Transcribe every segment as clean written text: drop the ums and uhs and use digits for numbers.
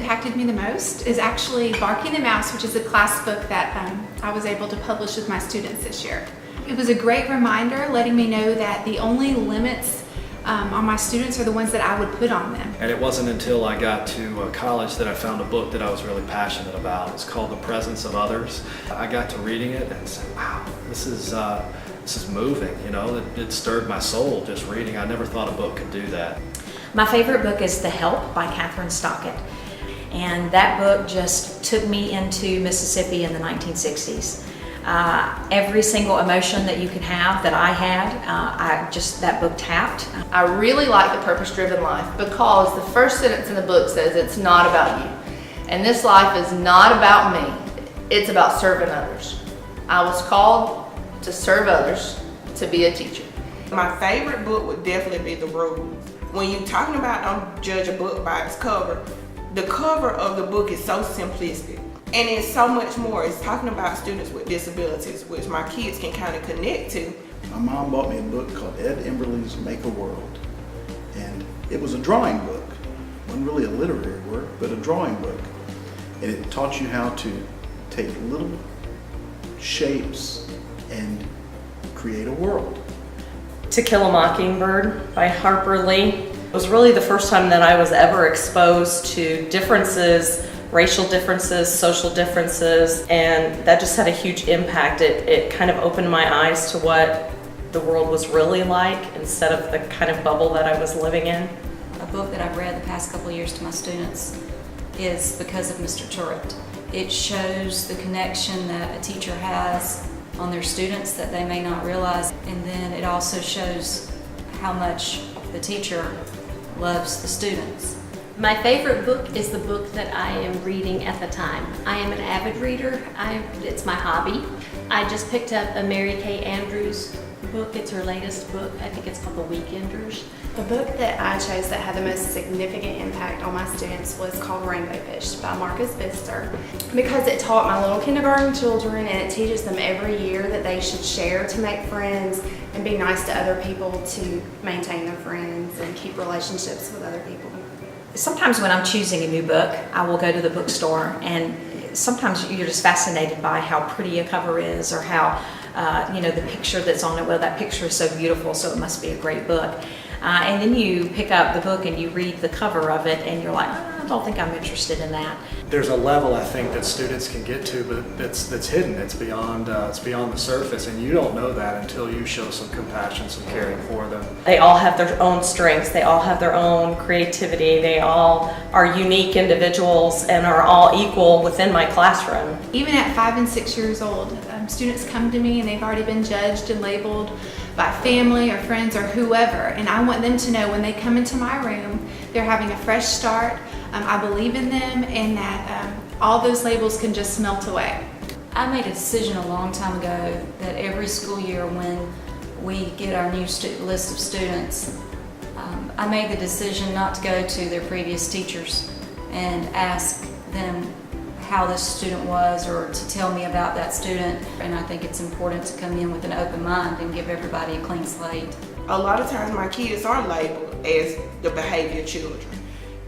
impacted me the most is actually Barking the Mouse, which is a class book that I was able to publish with my students this year. It was a great reminder letting me know that the only limits on my students are the ones that I would put on them. And it wasn't until I got to college that I found a book that I was really passionate about. It's called The Presence of Others. I got to reading it and said, wow, this is moving, you know. It stirred my soul just reading. I never thought a book could do that. My favorite book is The Help by Catherine Stockett. And that book just took me into Mississippi in the 1960s. Every single emotion that you could have that I had, that book tapped. I really like The Purpose-Driven Life because the first sentence in the book says it's not about you. And this life is not about me, it's about serving others. I was called to serve others, to be a teacher. My favorite book would definitely be The Rules. When you're talking about don't judge a book by its cover, the cover of the book is so simplistic. And it's so much more. It's talking about students with disabilities, which my kids can kind of connect to. My mom bought me a book called Ed Emberley's Make a World. And it was a drawing book. It wasn't really a literary work, but a drawing book. And it taught you how to take little shapes and create a world. To Kill a Mockingbird by Harper Lee. It was really the first time that I was ever exposed to differences, racial differences, social differences, and that just had a huge impact. It kind of opened my eyes to what the world was really like instead of the kind of bubble that I was living in. A book that I've read the past couple of years to my students is Because of Mr. Turret. It shows the connection that a teacher has on their students that they may not realize, and then it also shows how much the teacher loves the students. My favorite book is the book that I am reading at the time. I am an avid reader. It's my hobby. I just picked up a Mary Kay Andrews book. It's her latest book. I think it's called The Weekenders. The book that I chose that had the most significant impact on my students was called Rainbow Fish by Marcus Bister, because it taught my little kindergarten children, and it teaches them every year that they should share to make friends and be nice to other people to maintain their friends and keep relationships with other people. Sometimes when I'm choosing a new book, I will go to the bookstore, and sometimes you're just fascinated by how pretty a cover is, or how, the picture that's on it. Well, that picture is so beautiful, so it must be a great book. And then you pick up the book and you read the cover of it, and you're like, I don't think I'm interested in that. There's a level I think that students can get to, but that's hidden. It's beyond the surface, and you don't know that until you show some compassion, some caring for them. They all have their own strengths. They all have their own creativity. They all are unique individuals and are all equal within my classroom. Even at 5 and 6 years old, students come to me and they've already been judged and labeled by family or friends or whoever, and I want them to know when they come into my room, they're having a fresh start. I believe in them, and that all those labels can just melt away. I made a decision a long time ago that every school year when we get our new list of students, I made the decision not to go to their previous teachers and ask them how this student was or to tell me about that student. And I think it's important to come in with an open mind and give everybody a clean slate. A lot of times my kids are labeled as the behavior children.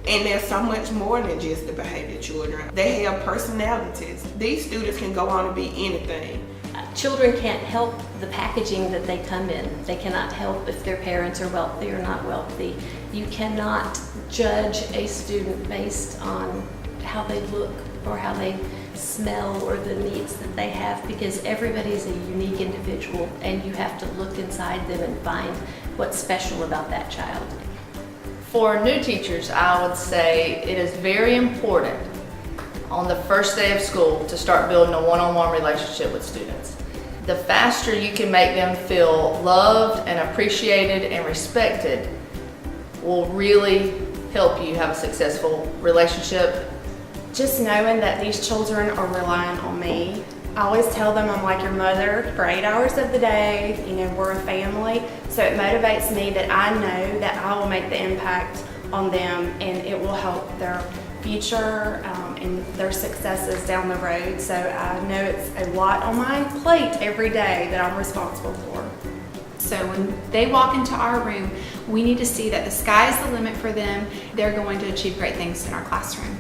And there's so much more than just the behavior children. They have personalities. These students can go on to be anything. Children can't help the packaging that they come in. They cannot help if their parents are wealthy or not wealthy. You cannot judge a student based on how they look or how they smell or the needs that they have, because everybody is a unique individual, and you have to look inside them and find what's special about that child. For new teachers, I would say it is very important on the first day of school to start building a one-on-one relationship with students. The faster you can make them feel loved and appreciated and respected will really help you have a successful relationship. Just knowing that these children are relying on me. I always tell them I'm like your mother for 8 hours of the day. We're a family. So it motivates me that I know that I will make the impact on them, and it will help their future and their successes down the road. So I know it's a lot on my plate every day that I'm responsible for. So when they walk into our room, we need to see that the sky is the limit for them. They're going to achieve great things in our classroom.